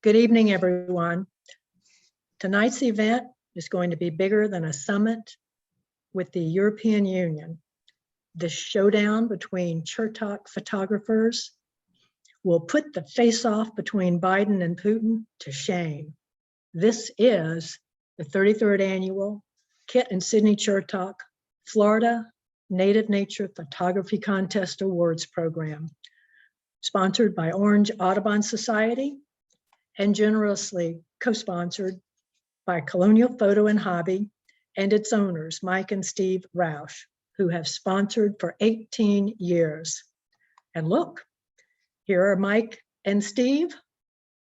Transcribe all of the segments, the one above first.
Good evening, everyone. Tonight's event is going to be bigger than a summit with the European Union. The showdown between Chertok photographers will put the face-off between Biden and Putin to shame. This is the 33rd annual Kit and Sidney Chertok Florida Native Nature Photography Contest Awards program, sponsored by Orange Audubon Society and generously co-sponsored by Colonial Photo and Hobby and its owners, Mike and Steve Roush, who have sponsored for 18 years. And look, here are Mike and Steve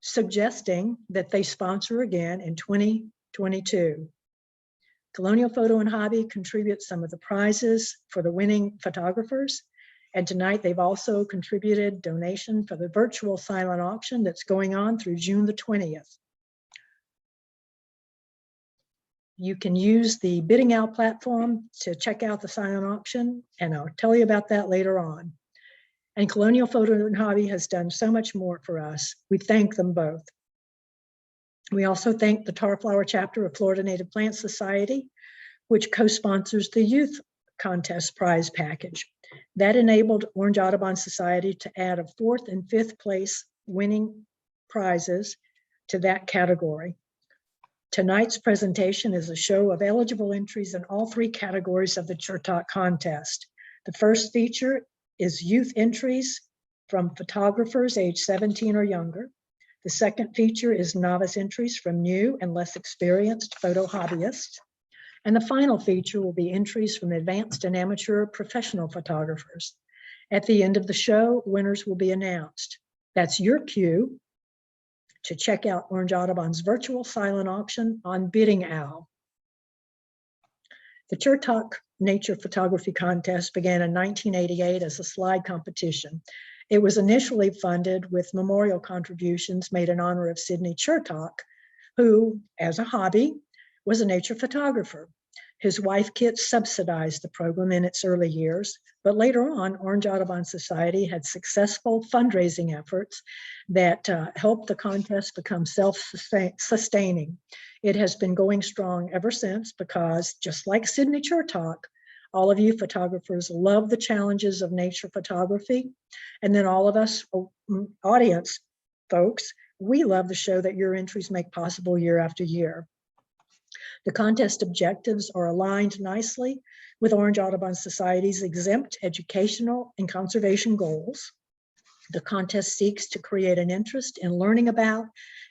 suggesting that they sponsor again in 2022. Colonial Photo and Hobby contributes some of the prizes for the winning photographers. And tonight they've also contributed donation for the virtual silent auction that's going on through June the 20th. You can use the bidding out platform to check out the silent auction, and I'll tell you about that later on. And Colonial Photo and Hobby has done so much more for us. We thank them both. We also thank the Tarflower chapter of Florida Native Plant Society, which co-sponsors the youth contest prize package. That enabled Orange Audubon Society to add a 4th and 5th place winning prizes to that category. Tonight's presentation is a show of eligible entries in all 3 categories of the Chertok contest. The first feature is youth entries from photographers age 17 or younger. The second feature is novice entries from new and less experienced photo hobbyists. And the final feature will be entries from advanced and amateur professional photographers. At the end of the show, winners will be announced. That's your cue to check out Orange Audubon's virtual silent auction on Bidding Owl. The Chertok Nature Photography Contest began in 1988 as a slide competition. It was initially funded with memorial contributions made in honor of Sidney Chertok, who, as a hobby, was a nature photographer. His wife, Kit, subsidized the program in its early years, but later on, Orange Audubon Society had successful fundraising efforts that helped the contest become self-sustaining. It has been going strong ever since because, just like Sidney Chertok, all of you photographers love the challenges of nature photography, and then all of us audience folks, we love the show that your entries make possible year after year. The contest objectives are aligned nicely with Orange Audubon Society's exempt educational and conservation goals. The contest seeks to create an interest in learning about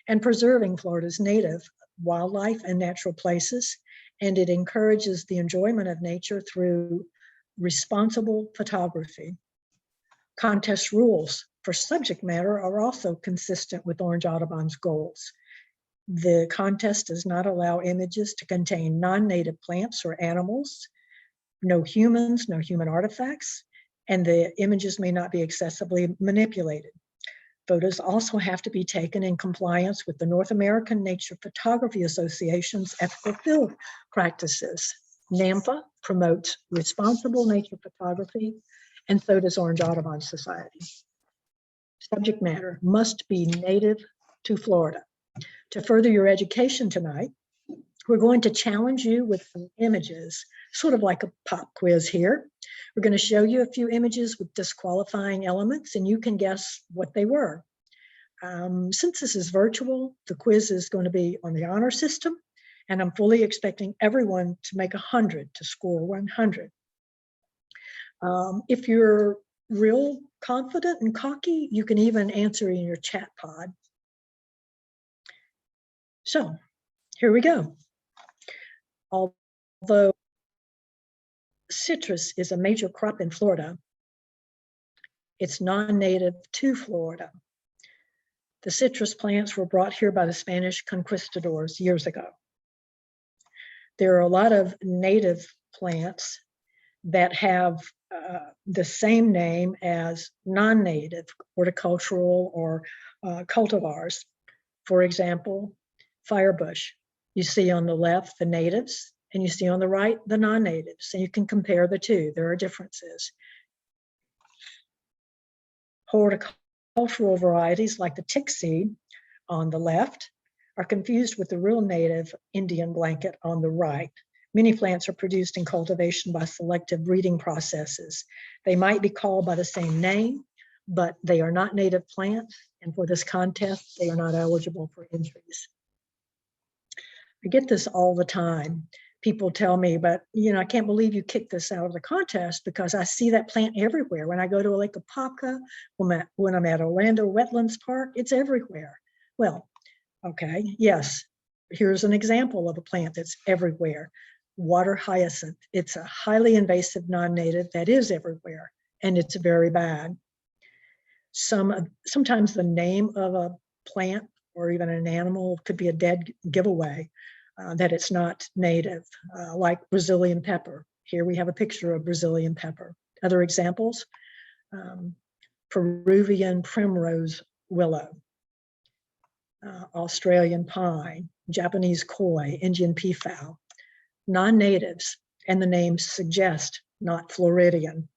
and preserving Florida's native wildlife and natural places, and it encourages the enjoyment of nature through responsible photography. Contest rules for subject matter are also consistent with Orange Audubon's goals. The contest does not allow images to contain non-native plants or animals, no humans, no human artifacts, and the images may not be excessively manipulated. Photos also have to be taken in compliance with the North American Nature Photography Association's ethical field practices. NAMPA promotes responsible nature photography, and so does Orange Audubon Society. Subject matter must be native to Florida. To further your education tonight, we're going to challenge you with some images, sort of like a pop quiz here. We're going to show you a few images with disqualifying elements, and you can guess what they were. Since this is virtual, the quiz is going to be on the honor system, and I'm fully expecting everyone to make 100 to score 100. If you're real confident and cocky, you can even answer in your chat pod. So here we go. Although citrus is a major crop in Florida, it's non-native to Florida. The citrus plants were brought here by the Spanish conquistadors years ago. There are a lot of native plants that have the same name as non-native horticultural or cultivars. For example, firebush. You see on the left the natives, and you see on the right the non-natives, and you can compare the two. There are differences. Horticultural varieties like the tick seed on the left are confused with the real native Indian blanket on the right. Many plants are produced in cultivation by selective breeding processes. They might be called by the same name, but they are not native plants, and for this contest, they are not eligible for entries. I get this all the time. People tell me, but I can't believe you kicked this out of the contest, because I see that plant everywhere. When I go to a Lake Apopka, when I'm at Orlando Wetlands Park, it's everywhere. Well, okay, yes, here's an example of a plant that's everywhere. Water hyacinth. It's a highly invasive non-native that is everywhere, and it's very bad. Sometimes the name of a plant or even an animal could be a dead giveaway that it's not native, like Brazilian pepper. Here we have a picture of Brazilian pepper. Other examples, Peruvian primrose willow, Australian pine, Japanese koi, Indian peafowl, non-natives, and the names suggest not Floridian.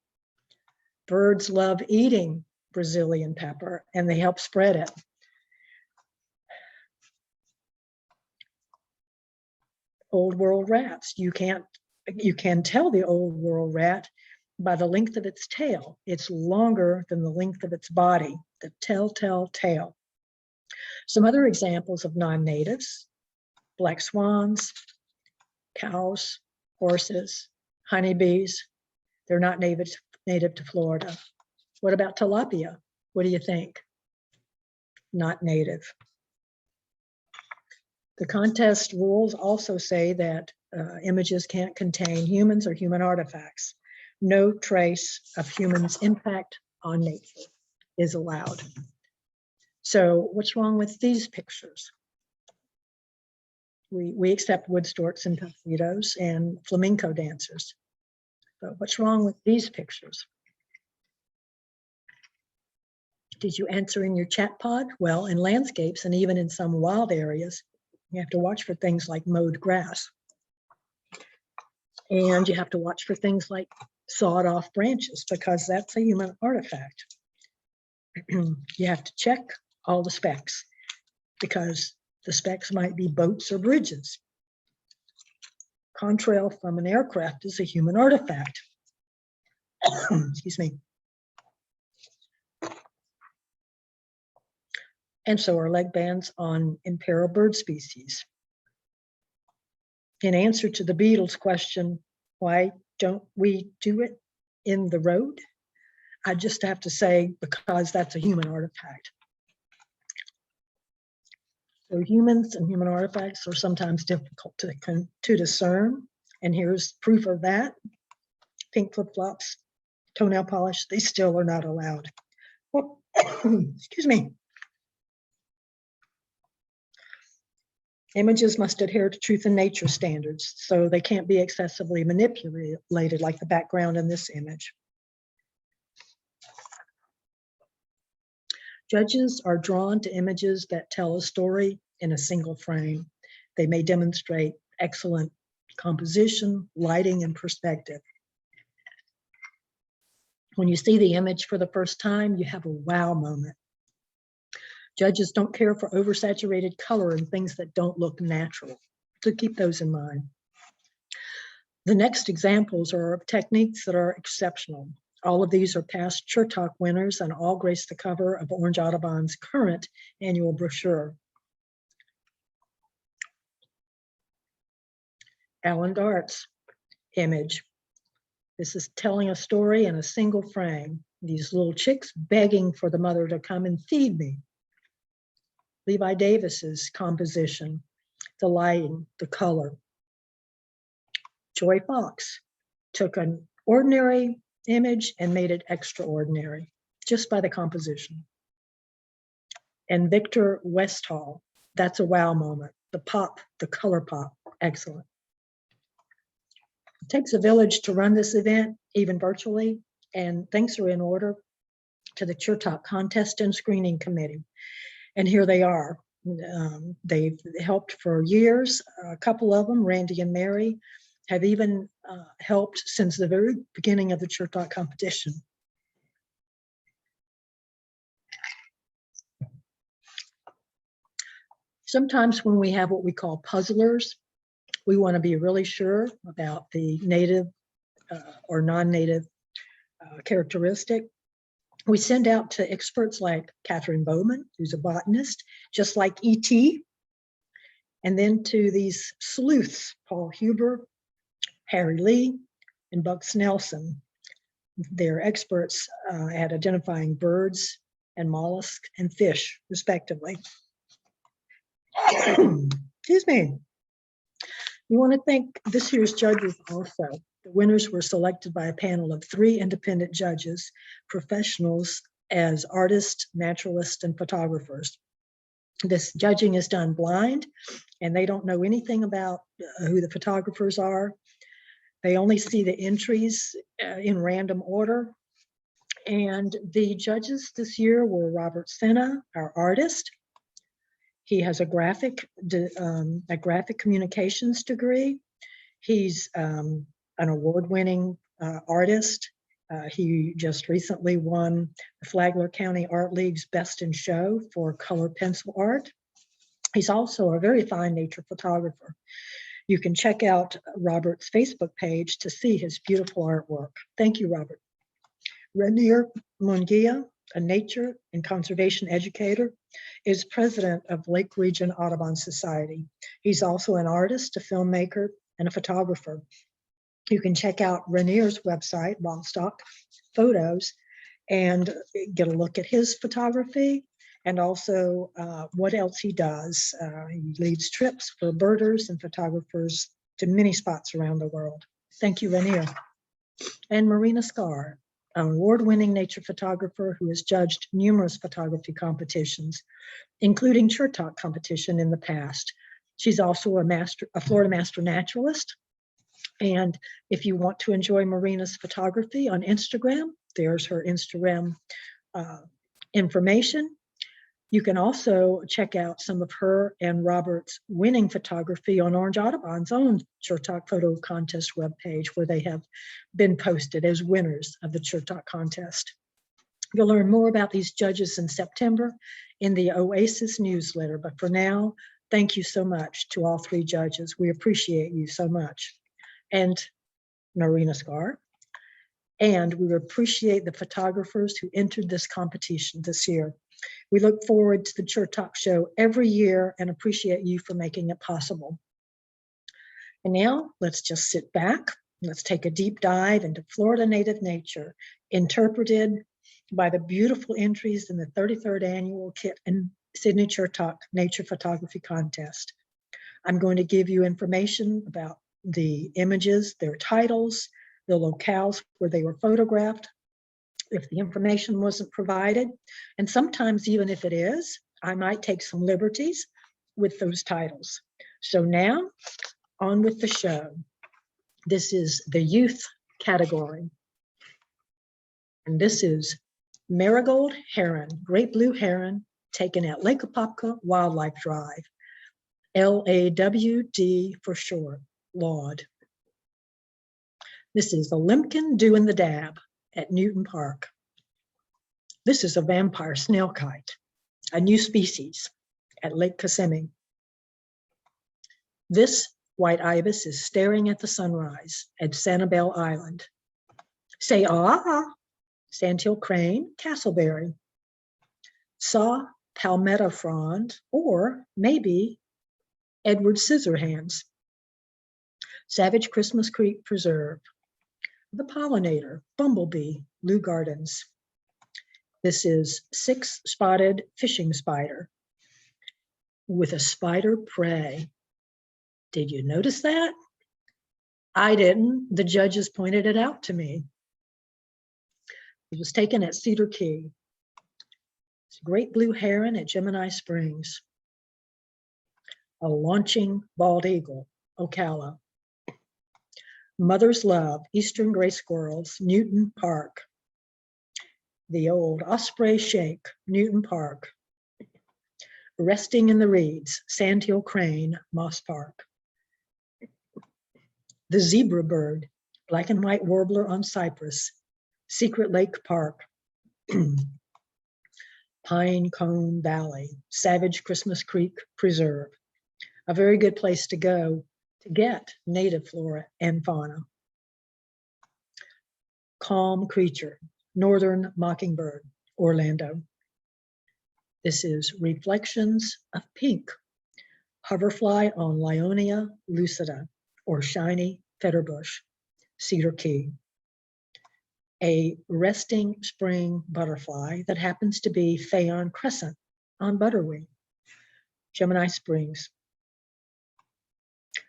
Birds love eating Brazilian pepper, and they help spread it. Old world rats. You can tell the old world rat by the length of its tail. It's longer than the length of its body, the telltale tail. Some other examples of non-natives: black swans, cows, horses, honeybees. They're not native to Florida. What about tilapia? What do you think? Not native. The contest rules also say that images can't contain humans or human artifacts. No trace of humans' impact on nature is allowed. So what's wrong with these pictures? We accept wood storks and tuxedos and flamenco dancers. But what's wrong with these pictures? Did you answer in your chat pod? Well, in landscapes and even in some wild areas, you have to watch for things like mowed grass. And you have to watch for things like sawed off branches, because that's a human artifact. You have to check all the specs, because the specs might be boats or bridges. Contrail from an aircraft is a human artifact. Excuse me. And so are leg bands on impaired bird species. In answer to the Beatles question, why don't we do it in the road? I just have to say, because that's a human artifact. So humans and human artifacts are sometimes difficult to discern. And here's proof of that. Pink flip-flops, toenail polish, they still are not allowed. Well, excuse me. Images must adhere to truth and nature standards, so they can't be excessively manipulated like the background in this image. Judges are drawn to images that tell a story in a single frame. They may demonstrate excellent composition, lighting, and perspective. When you see the image for the first time, you have a wow moment. Judges don't care for oversaturated color and things that don't look natural, so keep those in mind. The next examples are of techniques that are exceptional. All of these are past Chertok winners and all grace the cover of Orange Audubon's current annual brochure. Alan Dart's image. This is telling a story in a single frame. These little chicks begging for the mother to come and feed me. Levi Davis's composition, the lighting, the color. Joy Fox took an ordinary image and made it extraordinary just by the composition. And Victor Westall, that's a wow moment. The pop, the color pop, excellent. It takes a village to run this event, even virtually, and thanks are in order to the Chertok Contest and Screening Committee. And here they are. They've helped for years. A couple of them, Randy and Mary, have even helped since the very beginning of the Chertok competition. Sometimes when we have what we call puzzlers, we want to be really sure about the native or non-native characteristic. We send out to experts like Catherine Bowman, who's a botanist, just like E.T., and then to these sleuths, Paul Huber, Harry Lee, and Bugs Nelson. They're experts at identifying birds and mollusks and fish, respectively. Excuse me. We want to thank this year's judges also. The winners were selected by a panel of 3 independent judges, professionals as artists, naturalists, and photographers. This judging is done blind, and they don't know anything about who the photographers are. They only see the entries in random order. And the judges this year were Robert Senna, our artist. He has a graphic communications degree. He's an award-winning artist. He just recently won the Flagler County Art League's Best in Show for color pencil art. He's also a very fine nature photographer. You can check out Robert's Facebook page to see his beautiful artwork. Thank you, Robert. Rainier Munguia, a nature and conservation educator, is president of Lake Region Audubon Society. He's also an artist, a filmmaker, and a photographer. You can check out Rainier's website, Longstock Photos, and get a look at his photography and also what else he does. He leads trips for birders and photographers to many spots around the world. Thank you, Rainier. And Marina Scar, an award-winning nature photographer who has judged numerous photography competitions, including Chertok competition in the past. She's also a Florida Master Naturalist. And if you want to enjoy Marina's photography on Instagram, there's her Instagram information. You can also check out some of her and Robert's winning photography on Orange Audubon's own Chertok Photo Contest webpage, where they have been posted as winners of the Chertok contest. You'll learn more about these judges in September in the OASIS newsletter. But for now, thank you so much to all 3 judges. We appreciate you so much. And Marina Scar. And we appreciate the photographers who entered this competition this year. We look forward to the Chertok show every year and appreciate you for making it possible. And now let's just sit back. Let's take a deep dive into Florida native nature, interpreted by the beautiful entries in the 33rd annual Kit and Sidney Chertok Nature Photography Contest. I'm going to give you information about the images, their titles, the locales where they were photographed, if the information wasn't provided. And sometimes even if it is, I might take some liberties with those titles. So now, on with the show. This is the youth category. And this is marigold heron, great blue heron, taken at Lake Apopka Wildlife Drive, LAWD for short, Laud. This is the limpkin doing the dab at Newton Park. This is a vampire snail kite, a new species at Lake Kissimmee. This white ibis is staring at the sunrise at Sanibel Island. Say ah, sandhill crane, Castleberry. Saw palmetto frond, or maybe Edward Scissorhands. Savage Christmas Creek Preserve. The pollinator, bumblebee, Lou Gardens. This is 6-spotted fishing spider with a spider prey. Did you notice that? I didn't. The judges pointed it out to me. It was taken at Cedar Key. It's a great blue heron at Gemini Springs. A launching bald eagle, Ocala. Mother's Love, Eastern Gray Squirrels, Newton Park. The old Osprey Shake, Newton Park. Resting in the Reeds, Sandhill Crane, Moss Park. The Zebra Bird, Black and White Warbler on Cypress, Secret Lake Park. Pine Cone Valley, Savage Christmas Creek Preserve. A very good place to go to get native flora and fauna. Calm Creature, Northern Mockingbird, Orlando. This is Reflections of Pink, Hoverfly on Lionia lucida, or Shiny Featherbush, Cedar Key. A resting spring butterfly that happens to be Phaon crescent on Butterwing, Gemini Springs.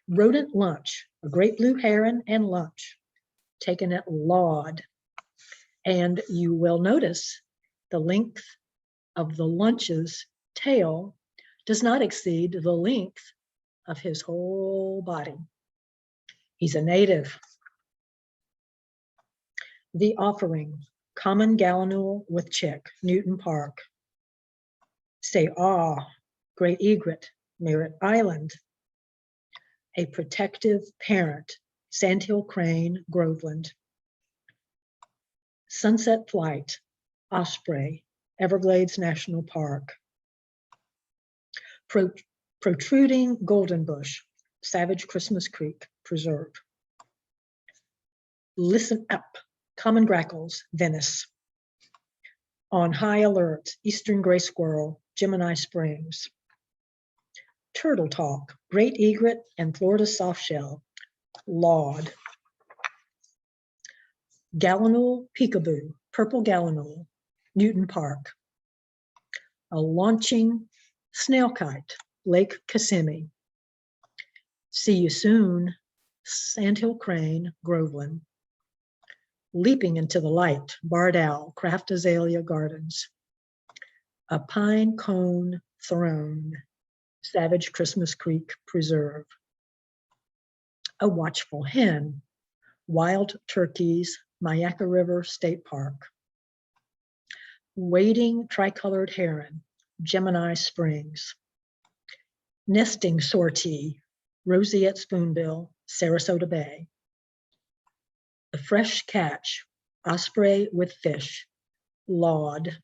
Rodent Lunch, a great blue heron and lunch, taken at Laud. And you will notice the length of the lunch's tail does not exceed the length of his whole body. He's a native. The Offering, Common Gallinule with Chick, Newton Park. Say Ah, Great Egret, Merritt Island. A Protective Parent, Sandhill Crane, Groveland. Sunset Flight, Osprey, Everglades National Park. Protruding Golden Bush, Savage Christmas Creek Preserve. Listen Up, Common Grackles, Venice. On High Alert, Eastern Gray Squirrel, Gemini Springs. Turtle Talk, Great Egret and Florida Softshell, Laud. Gallinule Peekaboo, Purple Gallinule, Newton Park. A Launching Snail Kite, Lake Kissimmee. See You Soon, Sandhill Crane, Groveland. Leaping Into the Light, Barred Owl, Craft Azalea Gardens. A Pine Cone Throne, Savage Christmas Creek Preserve. A Watchful Hen, Wild Turkeys, Myakka River State Park. Wading Tricolored Heron, Gemini Springs. Nesting Sortie, Roseate Spoonbill, Sarasota Bay. A Fresh Catch, Osprey with Fish, Laud.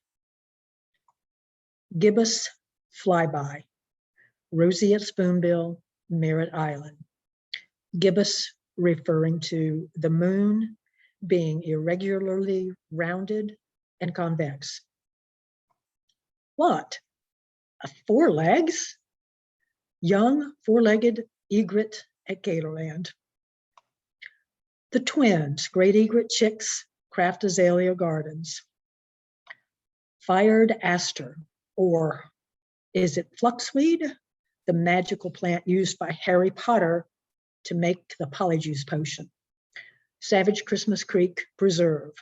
Gibbous Flyby, Roseate Spoonbill, Merritt Island. Gibbous referring to the moon being irregularly rounded and convex. What? Four legs? Young four-legged egret at Gatorland. The Twins, Great Egret Chicks, Craft Azalea Gardens. Fired Aster, or is it fluxweed? The magical plant used by Harry Potter to make the polyjuice potion. Savage Christmas Creek Preserve.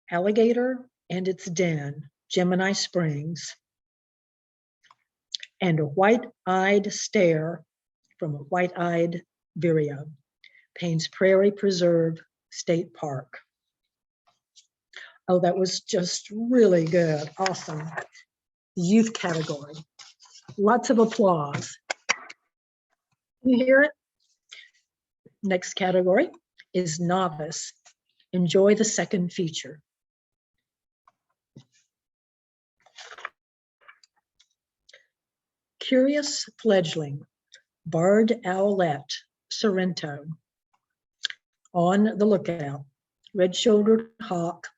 Alligator and Its Den, Gemini Springs. And a White-Eyed Stare from a White-Eyed Vireo, Payne's Prairie Preserve State Park. Oh, that was just really good. Awesome. Youth category. Lots of applause. Can you hear it? Next category is novice. Enjoy the second feature. Curious Fledgling, Barred Owlet, Sorrento. On the Lookout, Red-Shouldered Hawk,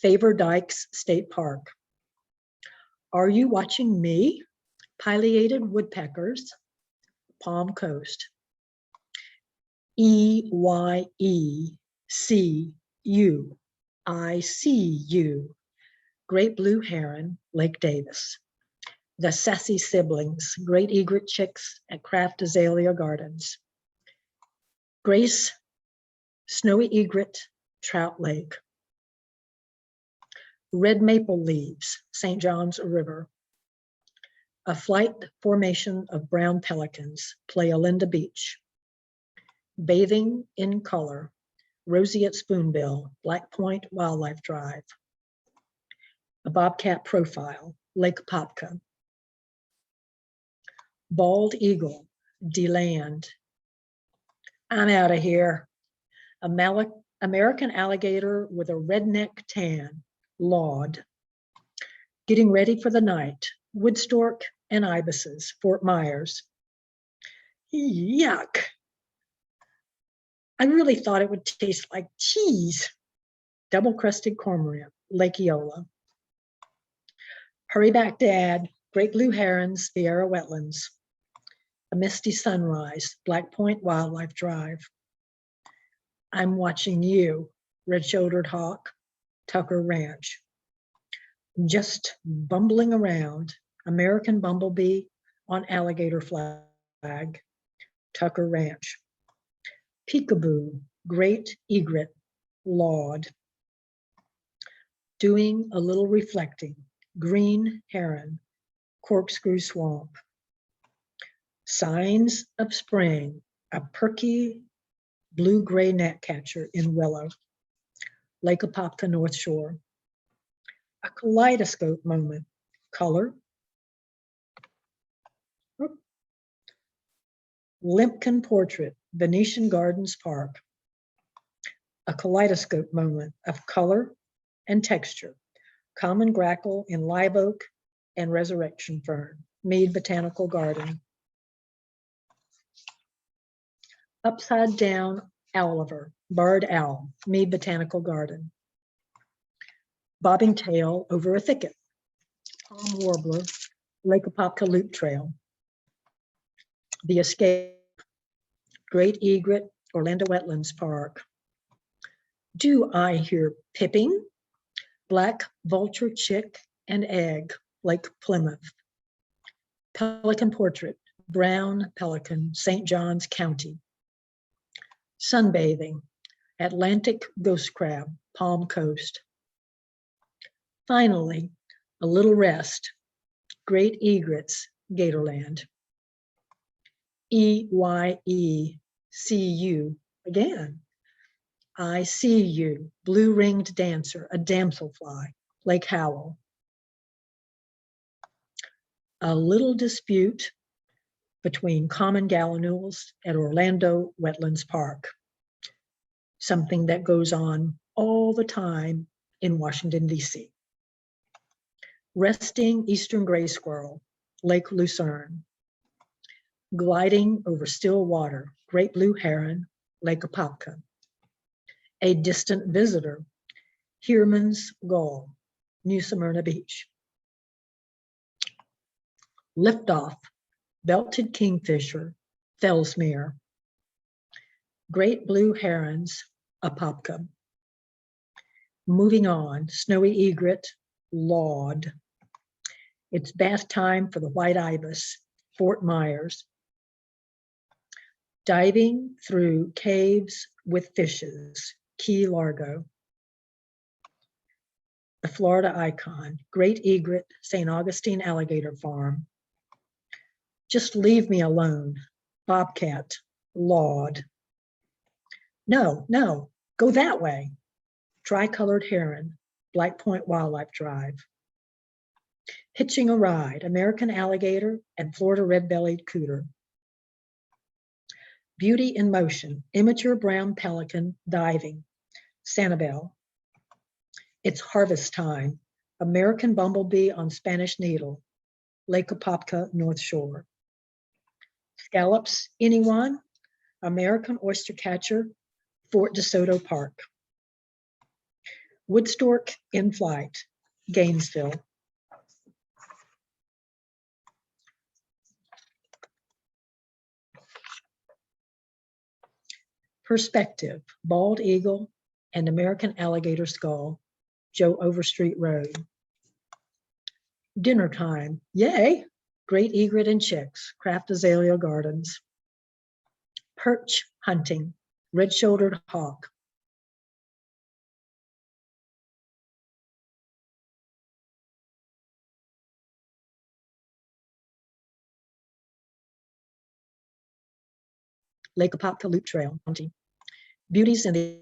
Favor Dykes State Park. Are You Watching Me? Pileated Woodpeckers, Palm Coast. EYECU, I See You, Great Blue Heron, Lake Davis. The Sassy Siblings, Great Egret Chicks at Craft Azalea Gardens. Grace, Snowy Egret, Trout Lake. Red Maple Leaves, St. John's River. A flight formation of brown pelicans, Playa Linda Beach. Bathing in Color, Roseate Spoonbill, Black Point Wildlife Drive. A Bobcat Profile, Lake Popka. Bald Eagle, DeLand. I'm out of here. American Alligator with a Redneck Tan, Laud. Getting ready for the night, wood stork and ibises, Fort Myers. Yuck. I really thought it would taste like cheese. Double-crested cormorant, Lake Eola. Hurry back, Dad. Great blue herons, Sierra wetlands. A misty sunrise, Black Point Wildlife Drive. I'm watching you, red-shouldered hawk, Tucker Ranch. Just bumbling around, American bumblebee on alligator flag, Tucker Ranch. Peekaboo, great egret, Laud. Doing a little reflecting, green heron, Corkscrew Swamp. Signs of spring, a perky blue-gray gnatcatcher in Willow, Lake Apopka North Shore. A kaleidoscope moment, color. Limpkin portrait, Venetian Gardens Park. A kaleidoscope moment of color and texture, common grackle in live oak and resurrection fern, Mead Botanical Garden. Upside down Oliver, barred owl, Mead Botanical Garden. Bobbing tail over a thicket, palm warbler, Lake Apopka Loop Trail. The escape, great egret, Orlando Wetlands Park. Do I hear pipping? Black vulture chick and egg, Lake Plymouth. Pelican portrait, brown pelican, St. Johns County. Sunbathing, Atlantic ghost crab, Palm Coast. Finally, a little rest, great egrets, Gatorland. EYECU, again. I see you, blue-ringed dancer, a damselfly, Lake Howell. A little dispute between common gallinules at Orlando Wetlands Park. Something that goes on all the time in Washington, D.C. Resting eastern gray squirrel, Lake Lucerne. Gliding over still water, great blue heron, Lake Apopka. A distant visitor, Heerman's gull, New Smyrna Beach. Liftoff, belted kingfisher, Fellsmere. Great blue herons, Apopka. Moving on, snowy egret, Laud. It's bath time for the white ibis, Fort Myers. Diving through caves with fishes, Key Largo. The Florida icon, great egret, St. Augustine Alligator Farm. Just leave me alone, bobcat, Laud. No, no, go that way. Tricolored heron, Black Point Wildlife Drive. Hitching a ride, American alligator and Florida red-bellied cooter. Beauty in motion, immature brown pelican diving, Sanibel. It's harvest time, American bumblebee on Spanish Needle, Lake Apopka North Shore. Scallops, anyone? American oyster catcher, Fort DeSoto Park. Wood stork in flight, Gainesville. Perspective, bald eagle and American alligator skull, Joe Overstreet Road. Dinner time, yay! Great egret and chicks, Kraft Azalea Gardens. Perch hunting, red-shouldered hawk. Lake Apopka Loop Trail, County. Beauties in the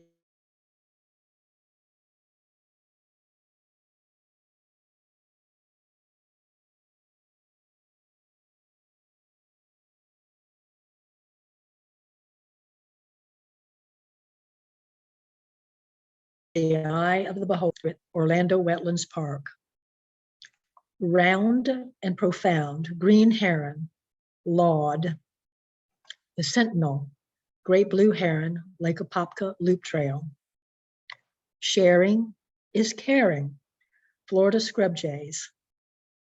the eye of the beholder, Orlando Wetlands Park. Round and profound, green heron, Laud. The sentinel, great blue heron, Lake Apopka Loop Trail. Sharing is caring, Florida scrub jays,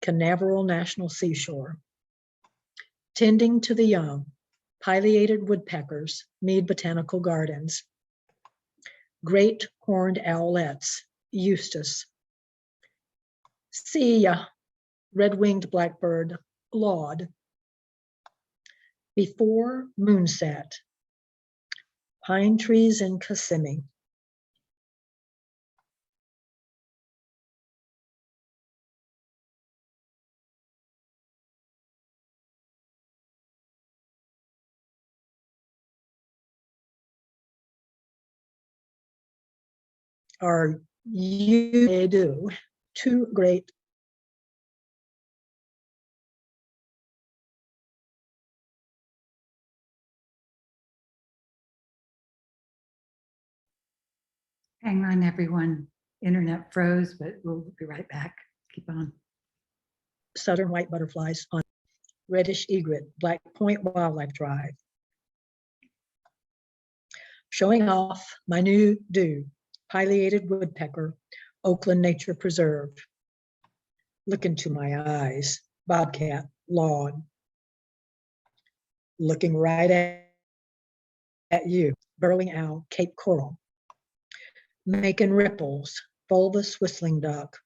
Canaveral National Seashore. Tending to the young, pileated woodpeckers, Mead Botanical Gardens. Great horned owlets, Eustis. See ya, red-winged blackbird, Laud. Before moonset, pine trees in Kissimmee. Are you do two great Hang on, everyone. Internet froze, but we'll be right back. Keep on. southern white butterflies on reddish egret, Black Point Wildlife Drive. Showing off my new pileated woodpecker, Oakland Nature Preserve. Look into my eyes, bobcat, lawn. Looking right at you, burrowing owl, Cape Coral. Making ripples, bulbous whistling duck,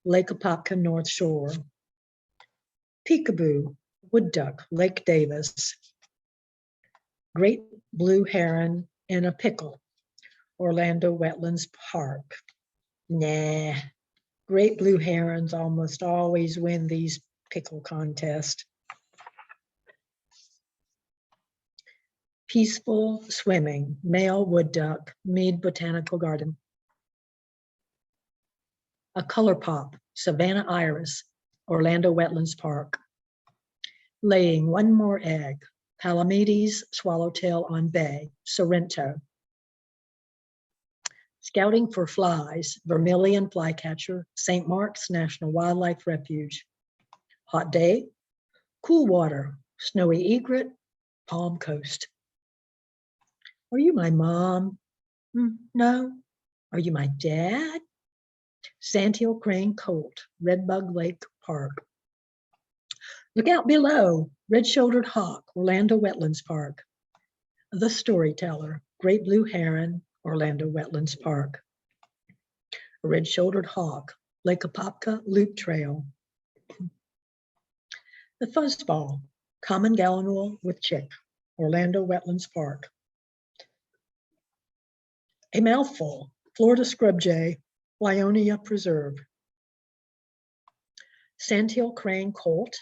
Lake Apopka North Shore. Peekaboo, wood duck, Lake Davis. Great blue heron in a pickle, Orlando Wetlands Park. Nah, great blue herons almost always win these pickle contests. Peaceful swimming, male wood duck, Mead Botanical Garden. A color pop, Savannah iris, Orlando Wetlands Park. Laying one more egg, Palamedes swallowtail on bay, Sorrento. Scouting for flies, vermilion flycatcher, St. Mark's National Wildlife Refuge. Hot day, cool water, snowy egret, Palm Coast. Are you my mom? No. Are you my dad? Sandhill Crane Colt, Redbug Lake Park. Look out below, red-shouldered hawk, Orlando Wetlands Park. The storyteller, great blue heron, Orlando Wetlands Park. A red-shouldered hawk, Lake Apopka Loop Trail. The fuzzball, common gallinule with chick, Orlando Wetlands Park. A mouthful, Florida scrub jay, Lyonia Preserve. Sandhill crane colt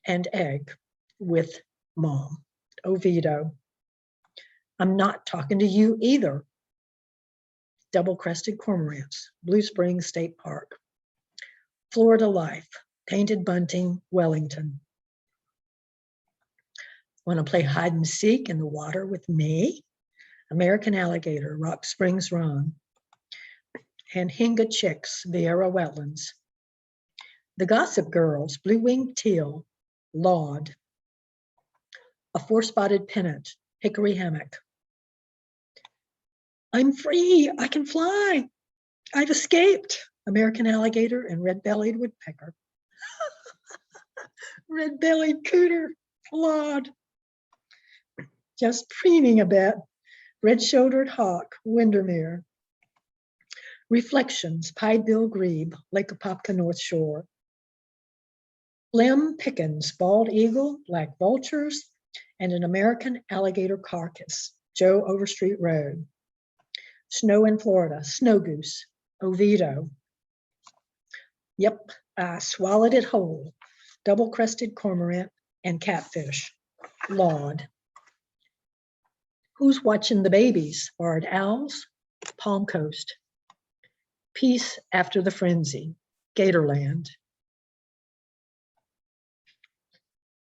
and egg with mom, Oviedo. I'm not talking to you either. Double-crested cormorants, Blue Springs State Park. Florida life, painted bunting, Wellington. Want to play hide and seek in the water with me? American alligator, Rock Springs Run. And Hinga chicks, Vieira Wetlands. The Gossip Girls, blue-winged teal, Laud. A four-spotted pennant, hickory hammock. I'm free, I can fly. I've escaped, American alligator and red-bellied woodpecker. Red-bellied cooter, Laud. Just preening a bit, red-shouldered hawk, Windermere. Reflections, pied-bill grebe, Lake Apopka North Shore. Lem pickens, bald eagle, black vultures, and an American alligator carcass, Joe Overstreet Road. Snow in Florida, snow goose, Oviedo. Yep, I swallowed it whole. Double-crested cormorant and catfish, Laud. Who's watching the babies? Barred owls, Palm Coast. Peace after the frenzy, Gatorland.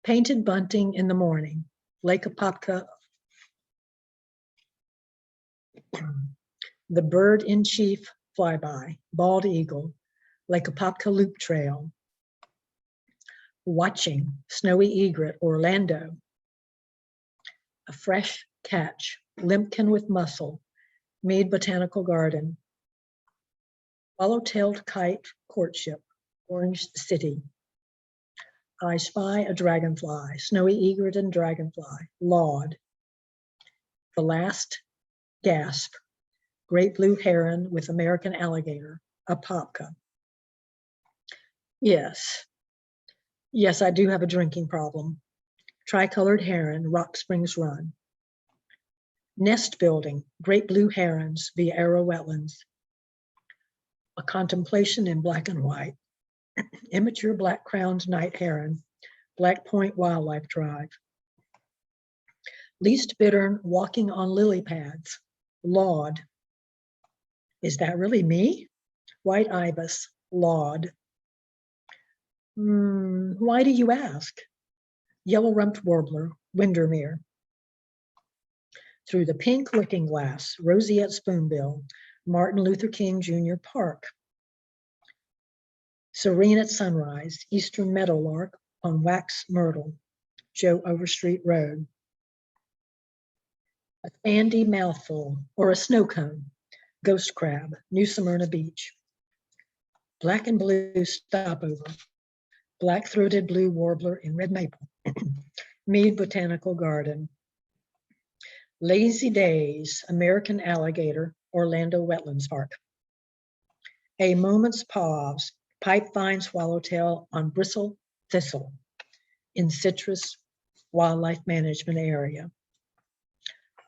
Painted bunting in the morning, Lake Apopka. the bird-in-chief flyby, bald eagle, Lake Apopka Loop Trail, watching, snowy egret, Orlando, a fresh catch, limpkin with mussel, Mead Botanical Garden, swallow-tailed kite, courtship, Orange City, I spy a dragonfly, snowy egret and dragonfly, Laud, the last gasp, great blue heron with American alligator, Apopka. Yes, I do have a drinking problem. Tricolored heron, Rock Springs Run. Nest building, great blue herons via Arrow Wetlands. A contemplation in black and white. Immature black-crowned night heron, Black Point Wildlife Drive. Least bittern walking on lily pads, Laud. Is that really me? White ibis, Laud. Why do you ask? Yellow-rumped warbler, Windermere. Through the pink looking glass, roseate spoonbill, Martin Luther King Jr. Park. Serene at sunrise, eastern meadowlark on wax myrtle, Joe Overstreet Road. A sandy mouthful or a snow cone, ghost crab, New Smyrna Beach. Black and blue stopover, black-throated blue warbler in red maple, Mead Botanical Garden. Lazy Days, American alligator, Orlando Wetlands Park. A moment's pause, pipevine swallowtail on bristle thistle in citrus wildlife management area.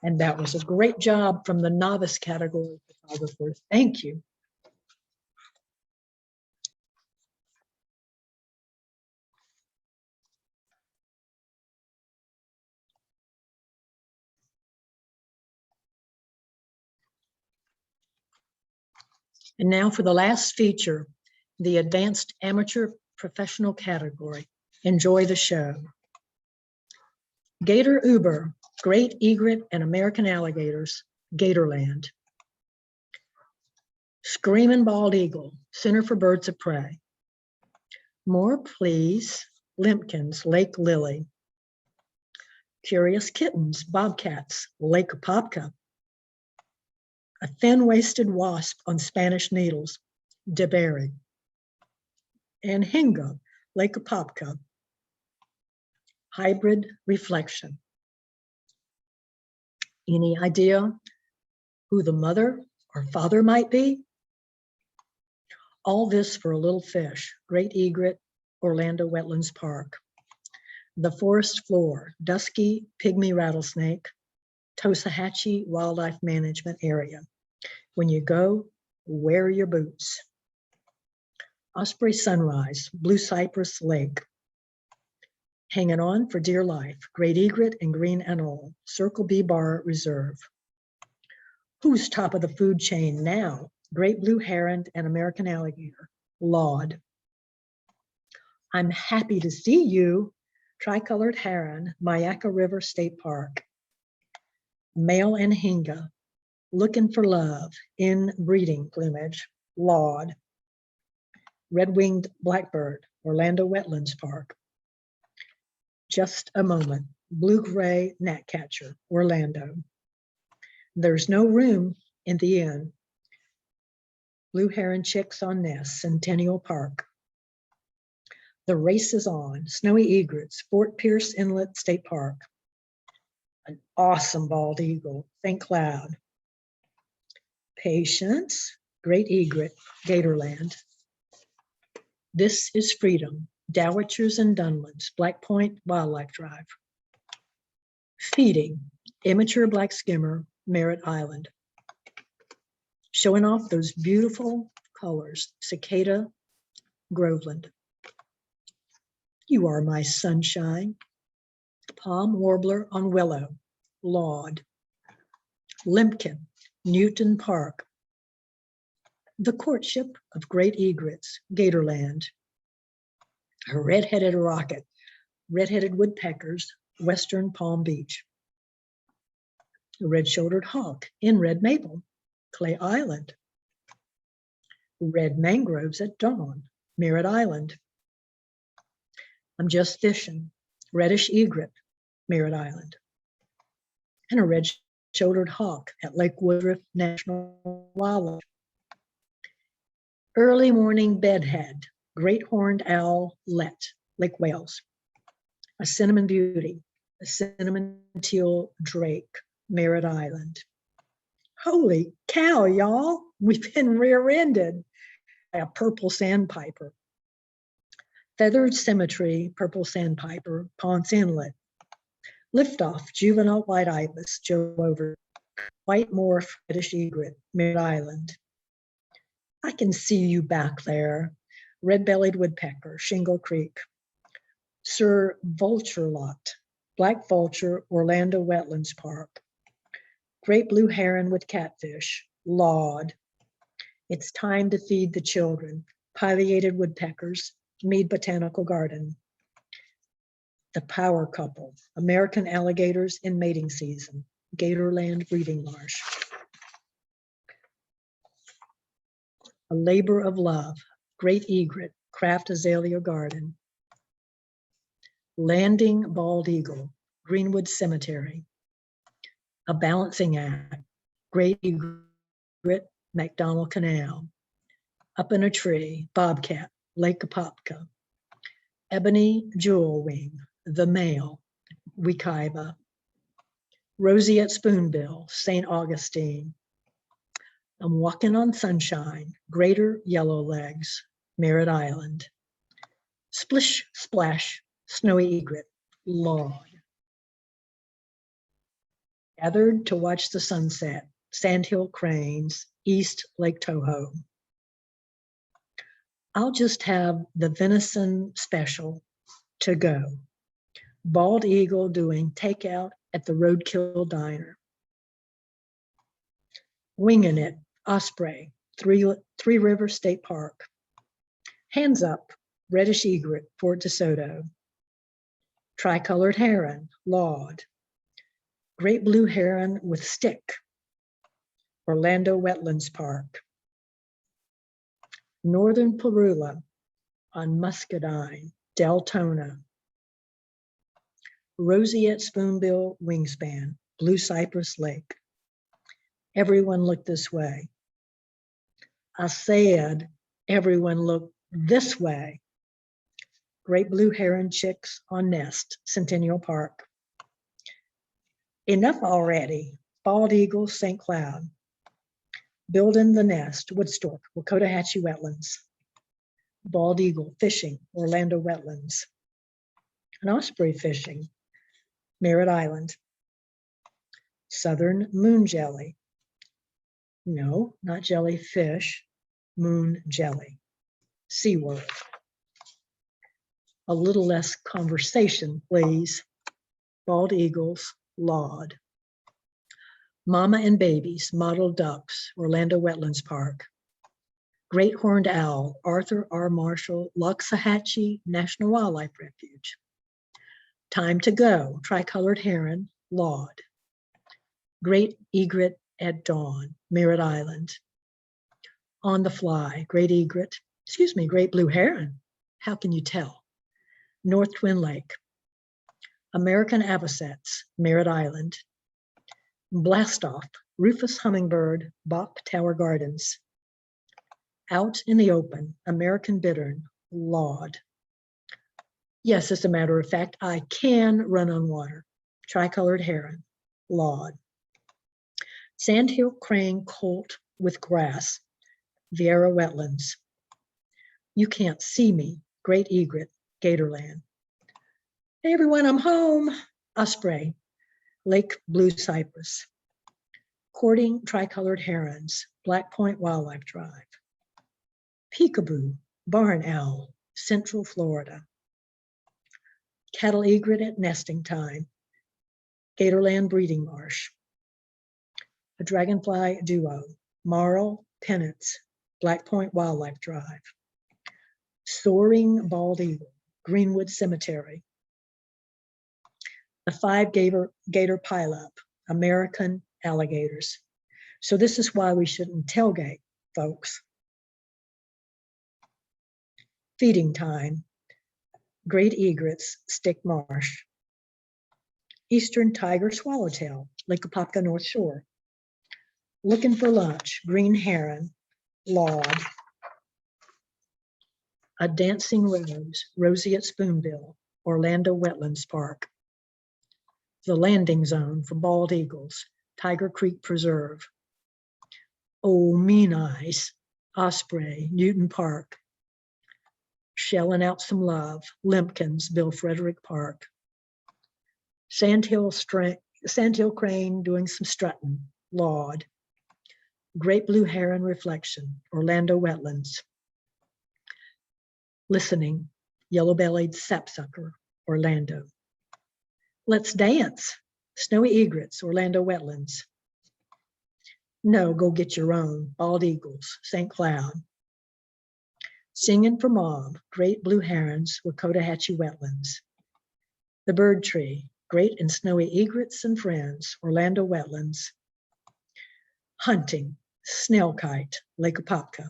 And that was a great job from the novice category photographers. Thank you. And now for the last feature, the Advanced Amateur Professional category. Enjoy the show. Gator Uber, Great Egret and American Alligators, Gatorland. Screaming Bald Eagle, Center for Birds of Prey. More Please, Limpkins, Lake Lily. Curious Kittens, Bobcats, Lake Apopka. A thin-waisted wasp on Spanish needles, DeBerry. And Hinga, Lake Apopka. Hybrid Reflection. Any idea who the mother or father might be? All this for a little fish, Great Egret, Orlando Wetlands Park. The forest floor, dusky pygmy rattlesnake, Tosahatchee Wildlife Management Area. When you go, wear your boots. Osprey Sunrise, Blue Cypress Lake. Hanging on for dear life, Great Egret and Green Anole, Circle B Bar Reserve. Who's top of the food chain now? Great Blue Heron and American Alligator, Laud. I'm happy to see you, Tricolored Heron, Myakka River State Park. Male and Hinga, Looking for Love, in breeding plumage, Laud. Red-winged Blackbird, Orlando Wetlands Park. Just a Moment, Blue-gray Gnatcatcher, Orlando. There's no room in the inn. Blue heron chicks on nests, Centennial Park. The race is on, Snowy Egrets, Fort Pierce Inlet State Park. An awesome bald eagle, St. Cloud. Patience, Great Egret, Gatorland. This is Freedom, Dowitchers and Dunlins, Black Point Wildlife Drive. Feeding, Immature Black Skimmer, Merritt Island. Showing off those beautiful colors, Cicada, Groveland. You are my sunshine. Palm Warbler on Willow, Laud. Limpkin, Newton Park. The Courtship of Great Egrets, Gatorland. A red-headed rocket, red-headed woodpeckers, Western Palm Beach. A red-shouldered hawk in red maple, Clay Island. Red mangroves at dawn, Merritt Island. I'm just fishing, reddish egret, Merritt Island. And a red-shouldered hawk at Lake Woodruff National Wildlife. Early morning bedhead, great horned owl, Lake Wales. A cinnamon beauty, a cinnamon teal drake, Merritt Island. Holy cow, y'all, we've been rear-ended by a purple sandpiper. Feathered symmetry, purple sandpiper, Ponce Inlet. Liftoff, juvenile white ibis, Joe Over. White morph, reddish egret, Merritt Island. I can see you back there. Red-bellied woodpecker, Shingle Creek. Sir Vulture Lot, black vulture, Orlando Wetlands Park. Great blue heron with catfish, Laud. It's time to feed the children, pileated woodpeckers, Mead Botanical Garden. The power couple, American alligators in mating season, Gatorland Breeding Marsh. A labor of love, great egret, Kraft Azalea Garden. Landing bald eagle, Greenwood Cemetery. A balancing act, great egret, McDonald Canal. Up in a tree, bobcat, Lake Apopka. Ebony jewel wing, the male, Wekiva. Roseate spoonbill, St. Augustine. I'm walking on sunshine, greater yellow legs, Merritt Island. Splish, splash, snowy egret, Laud. Gathered to watch the sunset, sandhill cranes, East Lake Toho. I'll just have the venison special to go. Bald eagle doing takeout at the Roadkill Diner. Winging it, Osprey, Three River State Park. Hands up, reddish egret, Fort DeSoto. Tricolored heron, Laud. Great blue heron with stick, Orlando Wetlands Park. Northern Parula on Muscadine, Deltona. Roseate spoonbill wingspan, Blue Cypress Lake. Everyone look this way. I said, everyone look this way. Great blue heron chicks on nest, Centennial Park. Enough already, bald eagle, St. Cloud. Building the nest, Woodstock, Wakota-Hatchie Wetlands. Bald eagle fishing, Orlando Wetlands. An osprey fishing, Merritt Island. Southern moon jelly. No, not jellyfish, moon jelly. SeaWorld. A little less conversation, please. Bald eagles, Laud. Mama and babies, mottled ducks, Orlando Wetlands Park. Great horned owl, Arthur R. Marshall, Loxahatchee National Wildlife Refuge. Time to go, tricolored heron, Laud. Great egret at dawn, Merritt Island. On the fly, great egret, great blue heron. How can you tell? North Twin Lake. American avocets, Merritt Island. Blastoff, Rufous hummingbird, Bok Tower Gardens. Out in the open, American bittern, Laud. Yes, as a matter of fact, I can run on water. Tricolored heron, Laud. Sandhill crane colt with grass, Vieira Wetlands. You can't see me, great egret, Gatorland. Hey everyone, I'm home. Osprey, Lake Blue Cypress. Courting tricolored herons, Black Point Wildlife Drive. Peekaboo, barn owl, Central Florida. Cattle egret at nesting time, Gatorland Breeding Marsh. A dragonfly duo, Marl, Pennants, Black Point Wildlife Drive. Soaring bald eagle, Greenwood Cemetery. The 5 gator pileup, American alligators. So this is why we shouldn't tailgate, folks. Feeding time, great egrets, Stick Marsh. Eastern tiger swallowtail, Lake Apopka North Shore. Looking for lunch, green heron, Laud. A dancing rose, roseate spoonbill, Orlando Wetlands Park. The landing zone for bald eagles, Tiger Creek Preserve. Oh, Mean Eyes, Osprey, Newton Park. Shelling out some love, Limpkins, Bill Frederick Park. Sandhill crane doing some strutting, Laud. Great blue heron reflection, Orlando Wetlands. Listening, yellow-bellied sapsucker, Orlando. Let's dance, snowy egrets, Orlando Wetlands. No, go get your own, bald eagles, St. Cloud. Singing for Mom, great blue herons, Wakotahachie Wetlands. The bird tree, great and snowy egrets and friends, Orlando Wetlands. Hunting, snail kite, Lake Apopka.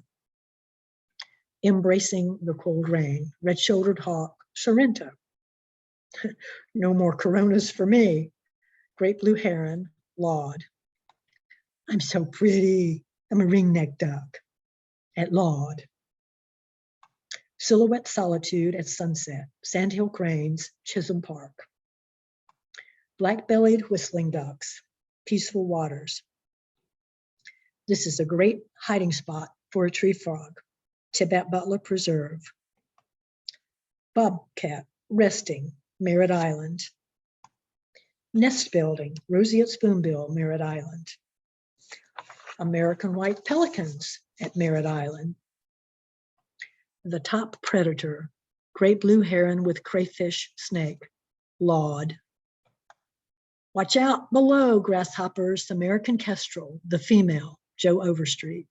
Embracing the cold rain, red-shouldered hawk, Sorrento. No more coronas for me. Great blue heron, Laud. I'm so pretty. I'm a ring-necked duck at Laud. Silhouette solitude at sunset, Sandhill cranes, Chisholm Park. Black-bellied whistling ducks, peaceful waters. This is a great hiding spot for a tree frog, Tibet Butler Preserve. Bobcat, resting, Merritt Island. Nest building, roseate spoonbill, Merritt Island. American white pelicans at Merritt Island. The top predator, great blue heron with crayfish snake, Laud. Watch out below, grasshoppers, American kestrel, the female, Joe Overstreet.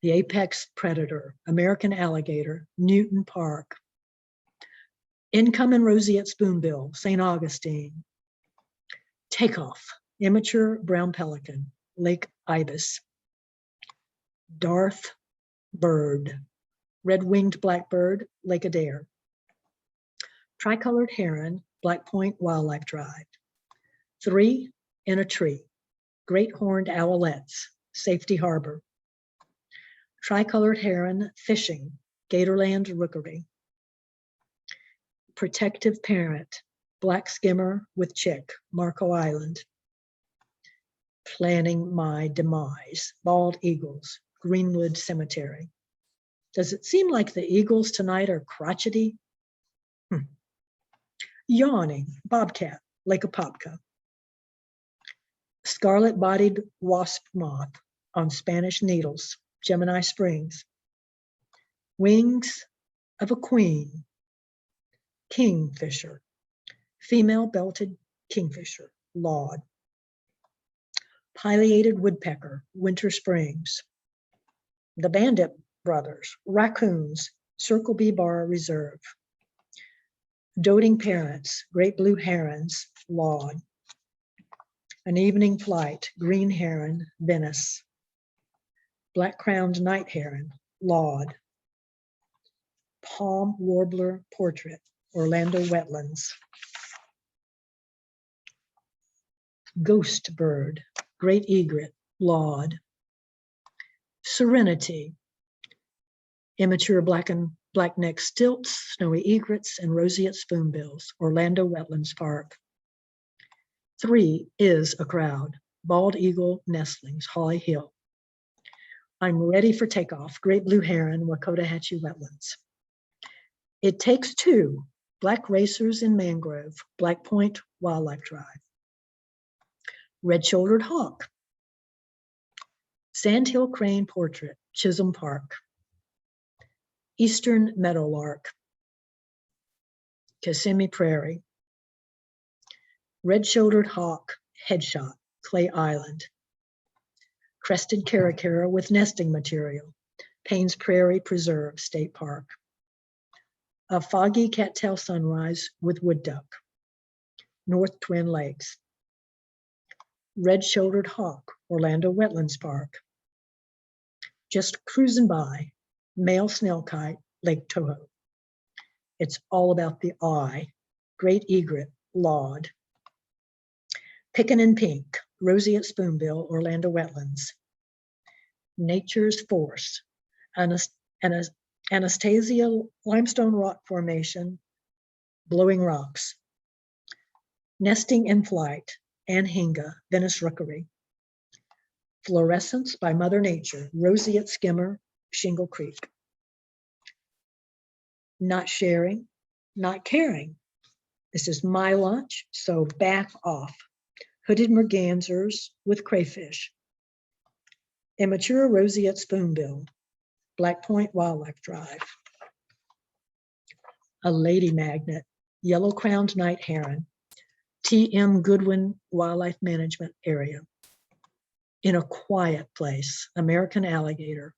The apex predator, American alligator, Newton Park. Incoming roseate spoonbill, St. Augustine. Takeoff, immature brown pelican, Lake Ibis. Darth bird, red-winged blackbird, Lake Adair. Tricolored heron, Black Point Wildlife Drive. 3 in a tree, great horned owlets, Safety Harbor. Tricolored heron, fishing, Gatorland Rookery. Protective parent, black skimmer with chick, Marco Island. Planning my demise, bald eagles, Greenwood Cemetery. Does it seem like the eagles tonight are crotchety? Yawning, bobcat, Lake Apopka. Scarlet-bodied wasp moth on Spanish Needles, Gemini Springs. Wings of a queen, kingfisher, female belted kingfisher, Laud. Pileated woodpecker, Winter Springs. The bandit brothers, raccoons, Circle B Bar Reserve. Doting parents, great blue herons, Laud. An evening flight, green heron, Venice. Black-crowned night heron, Laud. Palm warbler portrait, Orlando Wetlands. Ghost bird, great egret, Laud. Serenity, immature black-necked stilts, snowy egrets, and roseate spoonbills, Orlando Wetlands Park. 3 is a crowd, bald eagle nestlings, Holly Hill. I'm ready for takeoff, great blue heron, Wakotahachie Wetlands. It takes 2, black racers in mangrove, Black Point Wildlife Drive. Red-shouldered hawk. Sandhill crane portrait, Chisholm Park. Eastern meadowlark, Kissimmee Prairie. Red-shouldered hawk, headshot, Clay Island. Crested caracara with nesting material, Paynes Prairie Preserve State Park. A foggy cattail sunrise with wood duck, North Twin Lakes. Red-shouldered hawk, Orlando Wetlands Park. Just cruising by, male snail kite, Lake Toho. It's all about the eye, great egret, Laud. Pickin' in pink, roseate spoonbill, Orlando Wetlands. Nature's force, Anastasia limestone rock formation, blowing rocks. Nesting in flight, Anhinga, Venice rookery. Fluorescence by Mother Nature, roseate skimmer, Shingle Creek. Not sharing, not caring. This is my lunch, so back off. Hooded mergansers with crayfish. Immature roseate spoonbill, Black Point Wildlife Drive. A lady magnet, yellow-crowned night heron, T.M. Goodwin Wildlife Management Area. In a quiet place, American alligator,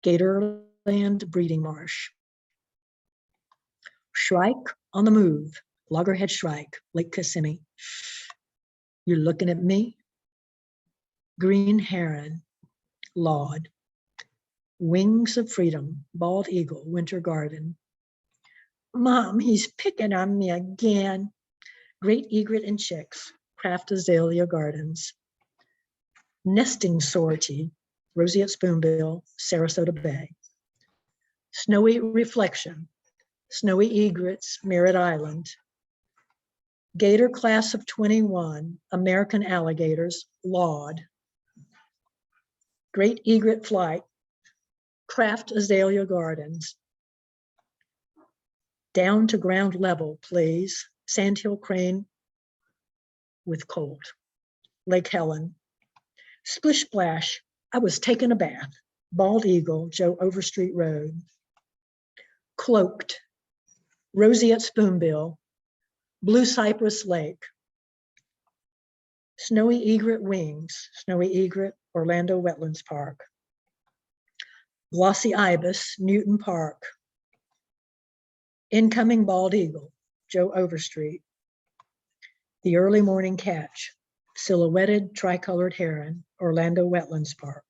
Gatorland breeding marsh. Shrike on the move, loggerhead shrike, Lake Kissimmee. You're looking at me? Green heron, Laud. Wings of freedom, bald eagle, winter garden. Mom, he's picking on me again. Great egret and chicks, craft azalea gardens. Nesting sortie, roseate spoonbill, Sarasota Bay. Snowy reflection, snowy egrets, Merritt Island. Gator class of 21, American alligators, Laud. Great egret flight, craft azalea gardens. Down to ground level, please. Sandhill crane with colt. Lake Helen. Splish splash, I was taking a bath. Bald eagle, Joe Overstreet Road. Cloaked, roseate spoonbill, blue cypress lake. Snowy egret wings, snowy egret, Orlando Wetlands Park. Glossy ibis, Newton Park. Incoming bald eagle, Joe Overstreet. The early morning catch, silhouetted tricolored heron, Orlando Wetlands Park.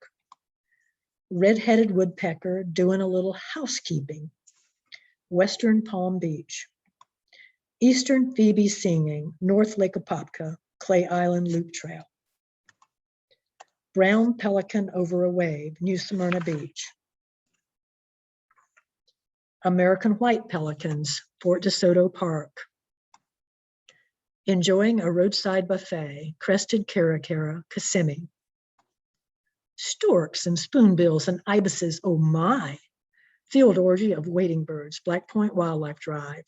Red-headed woodpecker doing a little housekeeping, Western Palm Beach. Eastern phoebe singing, North Lake Apopka, Clay Island Loop Trail. Brown pelican over a wave, New Smyrna Beach. American white pelicans, Fort DeSoto Park. Enjoying a roadside buffet, crested caracara, Kissimmee. Storks and spoonbills and ibises, oh my. Field orgy of wading birds, Black Point Wildlife Drive.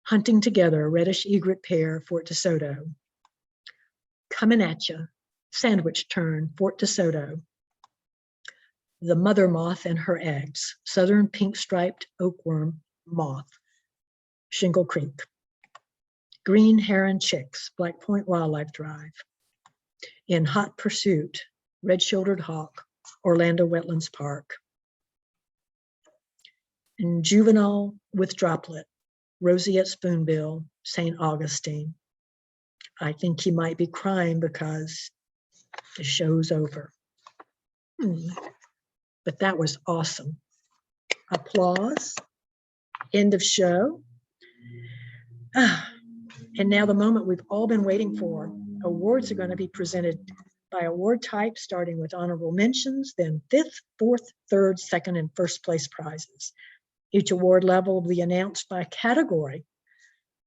Hunting together, reddish egret pair, Fort DeSoto. Coming at ya, sandwich turn, Fort DeSoto. The mother moth and her eggs, southern pink-striped oakworm moth, Shingle Creek. Green heron chicks, Black Point Wildlife Drive. In hot pursuit, red-shouldered hawk, Orlando Wetlands Park. And juvenile with droplet, roseate spoonbill, St. Augustine. I think he might be crying because the show's over. But that was awesome. Applause. End of show. And now the moment we've all been waiting for. Awards are going to be presented by award type, starting with honorable mentions, then 5th, 4th, 3rd, 2nd, and 1st place prizes. Each award level will be announced by category: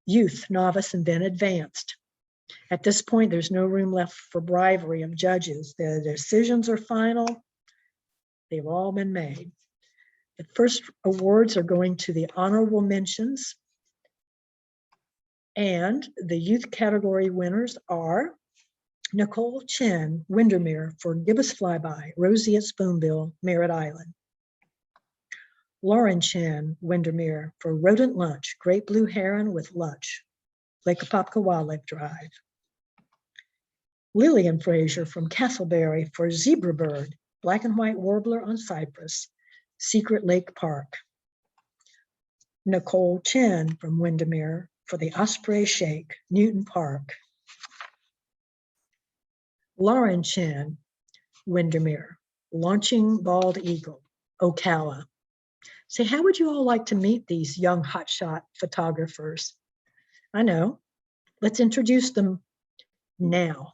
youth, novice, and then advanced. At this point, there's no room left for bribery of judges. The decisions are final. They've all been made. The first awards are going to the honorable mentions. And the youth category winners are Nicole Chen, Windermere, for Gibbous Flyby, Roseate Spoonbill, Merritt Island. Lauren Chen, Windermere, for Rodent Lunch, Great Blue Heron with Lunch, Lake Apopka Wildlife Drive. Lillian Fraser from Castleberry for Zebra Bird, Black and White Warbler on Cypress, Secret Lake Park. Nicole Chen from Windermere for the Osprey Shake, Newton Park. Lauren Chen, Windermere. Launching Bald Eagle, Ocala. Say, how would you all like to meet these young hotshot photographers? I know. Let's introduce them now.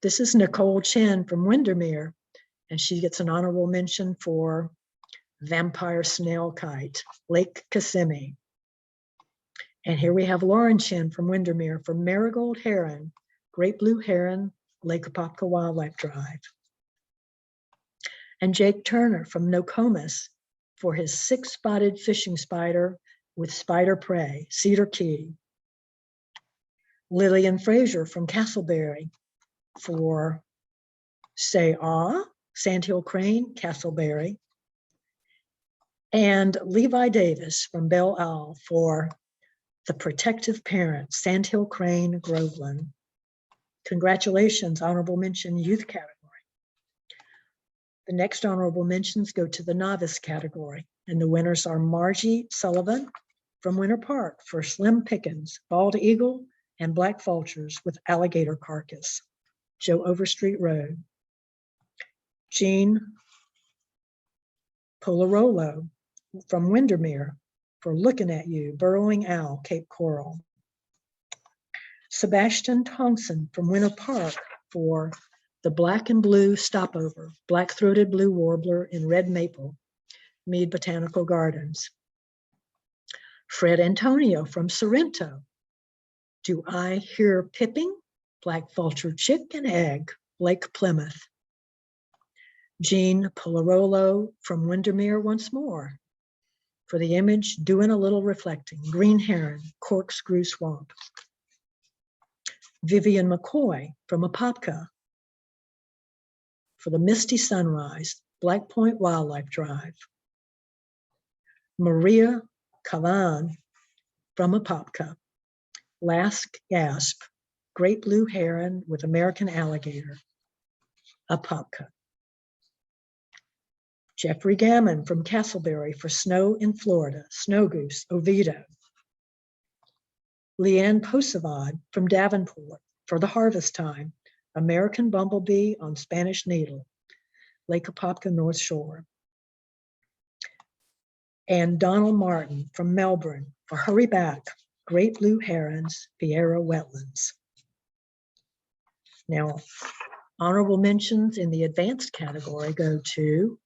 This is Nicole Chen from Windermere, and she gets an honorable mention for Vampire Snail Kite, Lake Kissimmee. And here we have Lauren Chen from Windermere for Marigold Heron, Great Blue Heron, Lake Apopka Wildlife Drive. And Jake Turner from Nokomis for his 6-spotted fishing spider with spider prey, Cedar Key. Lillian Fraser from Castleberry for Say Ah, Sandhill Crane, Castleberry. And Levi Davis from Belle Isle for The Protective Parent, Sandhill Crane, Groveland. Congratulations, honorable mention youth category. The next honorable mentions go to the novice category, and the winners are Margie Sullivan from Winter Park for Slim Pickens, Bald Eagle, and Black Vultures with Alligator Carcass, Joe Overstreet Road. Jean Polarolo from Windermere for Looking at You, Burrowing Owl, Cape Coral. Sebastian Thompson from Winter Park for The Black and Blue Stopover, Black-throated Blue Warbler in Red Maple, Mead Botanical Gardens. Fred Antonio from Sorrento, Do I Hear Pipping, Black Vulture Chick and Egg, Lake Plymouth. Jean Polarolo from Windermere once more for the image Doing a Little Reflecting, Green Heron, Corkscrew Swamp. Vivian McCoy from Apopka for the Misty Sunrise, Black Point Wildlife Drive. Maria Kavan from Apopka, Last Gasp, Great Blue Heron with American Alligator, Apopka. Jeffrey Gammon from Castleberry for Snow in Florida, Snow Goose, Oviedo. Leanne Posavad from Davenport for The Harvest Time, American Bumblebee on Spanish Needle, Lake Apopka North Shore. And Donald Martin from Melbourne for Hurry Back, Great Blue Herons, Vieira Wetlands. Now, honorable mentions in the advanced category go to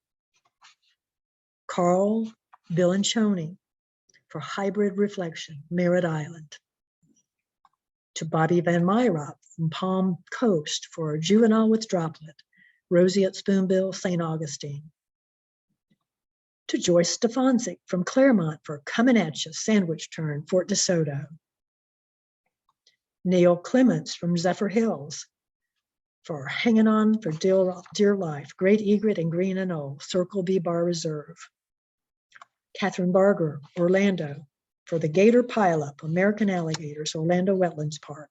Carl Bilanchoni for Hybrid Reflection, Merritt Island. To Bobby Van Myrop from Palm Coast for Juvenile with Droplet, Roseate Spoonbill, St. Augustine. To Joyce Stefanczyk from Claremont for Coming At You, Sandwich Turn, Fort DeSoto. Neil Clements from Zephyr Hills for Hanging On for Dear Life, Great Egret and Green and Old, Circle B Bar Reserve. Catherine Barger, Orlando, for the Gator Pileup, American Alligators, Orlando Wetlands Park.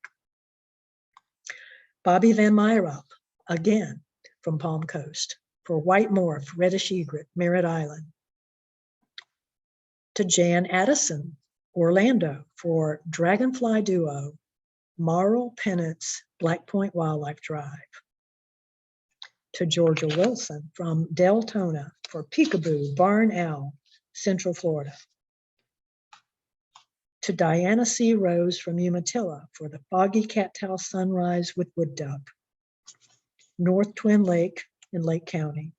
Bobby Van Myrop, again from Palm Coast, for White Morph, Reddish Egret, Merritt Island. To Jan Addison, Orlando, for Dragonfly Duo, Marl Pennants, Black Point Wildlife Drive. To Georgia Wilson from Deltona for Peekaboo, Barn Owl, Central Florida. To Diana C. Rose from Umatilla for the Foggy Cattail Sunrise with Wood Duck, North Twin Lake in Lake County.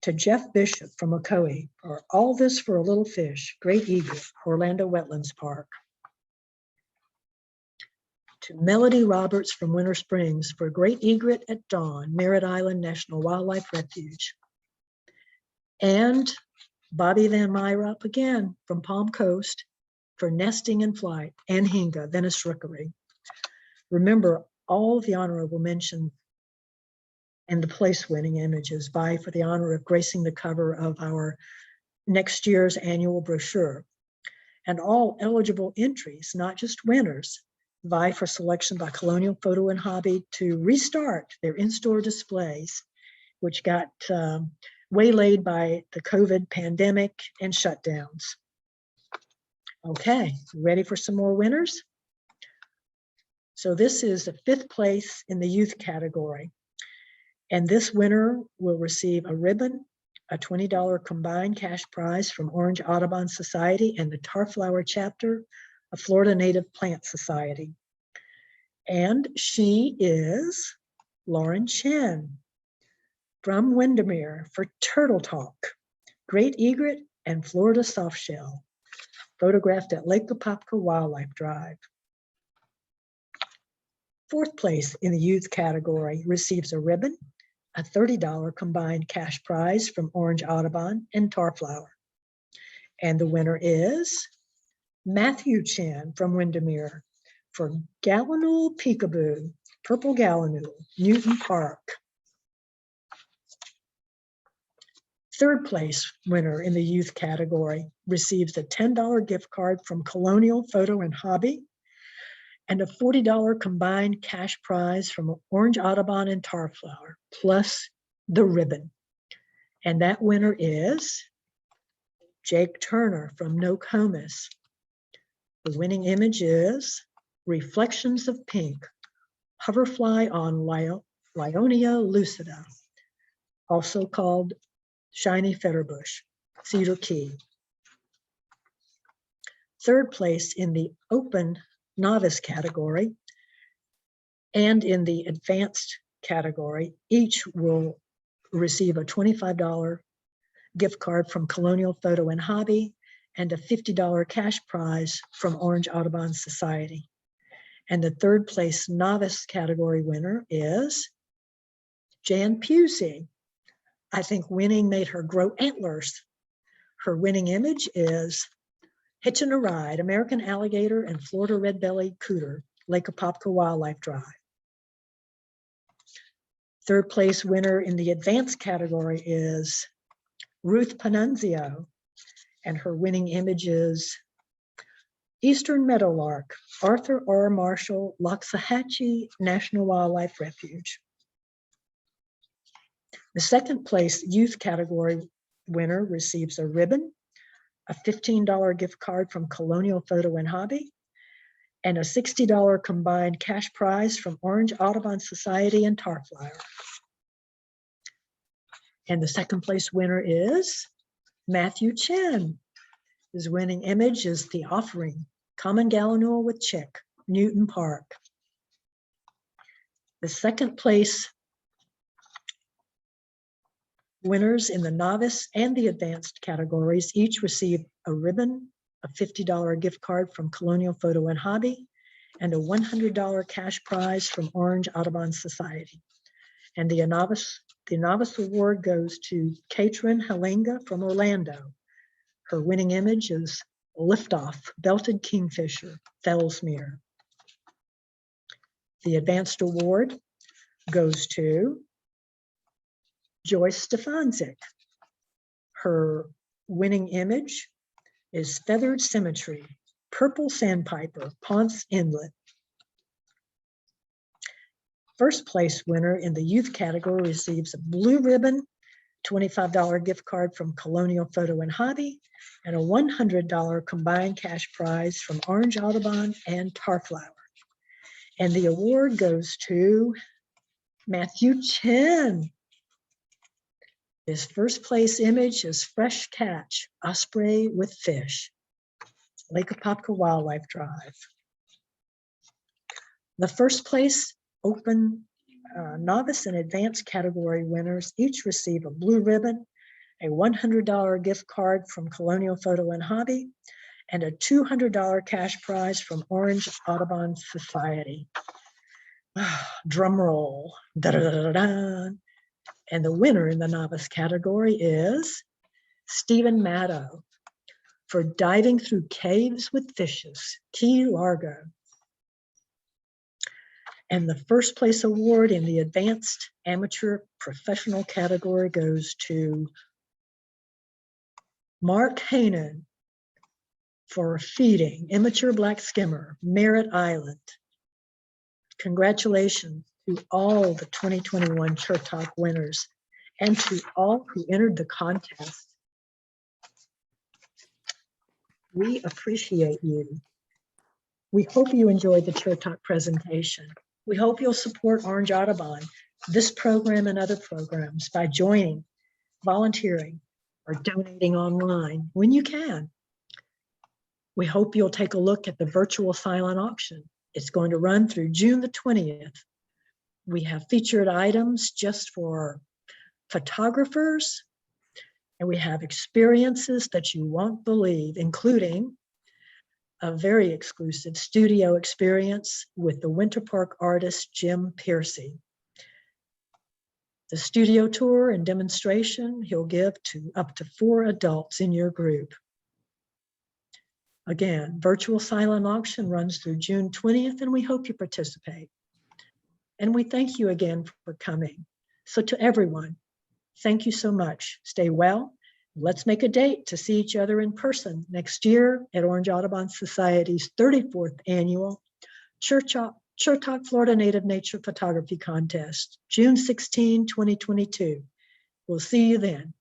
To Jeff Bishop from Ocoee for All This for a Little Fish, Great Egret, Orlando Wetlands Park. To Melody Roberts from Winter Springs for Great Egret at Dawn, Merritt Island National Wildlife Refuge. And Bobby Van Myrop again from Palm Coast for Nesting in Flight, Anhinga, Venice Rookery. Remember, all of the honorable mention and the place-winning images vie for the honor of gracing the cover of our next year's annual brochure. And all eligible entries, not just winners, vie for selection by Colonial Photo and Hobby to restart their in-store displays, which got waylaid by the COVID pandemic and shutdowns. Okay, ready for some more winners? So this is the 5th place in the youth category. And this winner will receive a ribbon, a $20 combined cash prize from Orange Audubon Society and the Tarflower chapter of Florida Native Plant Society. And she is Lauren Chen from Windermere for Turtle Talk, Great Egret and Florida Softshell, photographed at Lake Apopka Wildlife Drive. 4th place in the youth category receives a ribbon, a $30 combined cash prize from Orange Audubon and Tarflower. And the winner is Matthew Chen from Windermere for Gallinule Peekaboo, Purple Gallinule, Newton Park. 3rd place winner in the youth category receives a $10 gift card from Colonial Photo and Hobby and a $40 combined cash prize from Orange Audubon and Tarflower, plus the ribbon. And that winner is Jake Turner from Nokomis. The winning image is Reflections of Pink, Hoverfly on Lionia lucida, also called Shiny Featherbush, Cedar Key. 3rd place in the open novice category and in the advanced category, each will receive a $25 gift card from Colonial Photo and Hobby and a $50 cash prize from Orange Audubon Society. And the 3rd place novice category winner is Jan Pusey. I think winning made her grow antlers. Her winning image is Hitching a Ride, American Alligator and Florida Red-bellied Cooter, Lake Apopka Wildlife Drive. 3rd place winner in the advanced category is RUTH PANNUNZIO, and her winning image is Eastern Meadowlark, Arthur R. Marshall, Loxahatchee National Wildlife Refuge. The 2nd place youth category winner receives a ribbon, a $15 gift card from Colonial Photo and Hobby, and a $60 combined cash prize from Orange Audubon Society and Tarflower. And the 2nd place winner is Matthew Chen. His winning image is The Offering, Common Gallinule with Chick, Newton Park. The 2nd place winners in the novice and the advanced categories each receive a ribbon, a $50 gift card from Colonial Photo and Hobby, and a $100 cash prize from Orange Audubon Society. And the novice award goes to Katrin Halenga from Orlando. Her winning image is Liftoff, Belted Kingfisher, Fellsmere. The advanced award goes to Joyce Stefanczyk. Her winning image is Feathered Symmetry, Purple Sandpiper, Ponce Inlet. 1st place winner in the youth category receives a blue ribbon, $25 gift card from Colonial Photo and Hobby, and a $100 combined cash prize from Orange Audubon and Tarflower. And the award goes to Matthew Chen. His 1st place image is Fresh Catch, Osprey with Fish, Lake Apopka Wildlife Drive. The 1st place open novice and advanced category winners each receive a blue ribbon, a $100 gift card from Colonial Photo and Hobby, and a $200 cash prize from Orange Audubon Society. Drum roll. Da, da, da, da, da. And the winner in the novice category is Stephen Maddow for Diving Through Caves with Fishes, Key Largo. And the 1st place award in the advanced amateur professional category goes to Mark HAINEN for Feeding Immature Black Skimmer, Merritt Island. Congratulations to all the 2021 Chertok winners and to all who entered the contest. We appreciate you. We hope you enjoyed the Chertok presentation. We hope you'll support Orange Audubon, this program and other programs by joining, volunteering, or donating online when you can. We hope you'll take a look at the virtual silent auction. It's going to run through June the 20th. We have featured items just for photographers, and we have experiences that you won't believe, including a very exclusive studio experience with the Winter Park artist Jim Piercy. The studio tour and demonstration he'll give to up to 4 adults in your group. Again, virtual silent auction runs through June 20th, and we hope you participate. And we thank you again for coming. So to everyone, thank you so much. Stay well. Let's make a date to see each other in person next year at Orange Audubon Society's 34th annual Chertok, Florida Native Nature Photography Contest, June 16, 2022. We'll see you then.